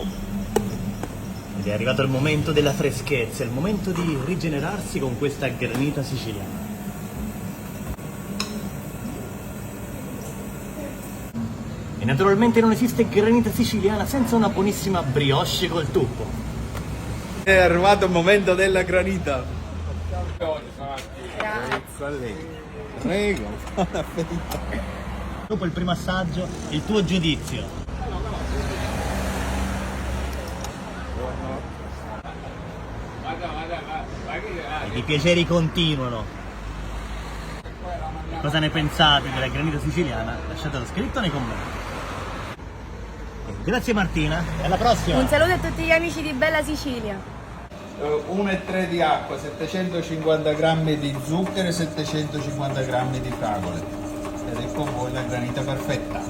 Ed è arrivato il momento della freschezza, il momento di rigenerarsi con questa granita siciliana. E naturalmente non esiste granita siciliana senza una buonissima brioche col tuppo. È arrivato il momento della granita. Prego. Dopo il primo assaggio, il tuo giudizio. I piaceri continuano. Cosa ne pensate della granita siciliana? Lasciatelo scritto nei commenti. Grazie Martina, e alla prossima! Un saluto a tutti gli amici di Bella Sicilia. 1,3 di acqua, 750 grammi di zucchero e 750 grammi di fragole. Ed ecco voi la granita perfetta.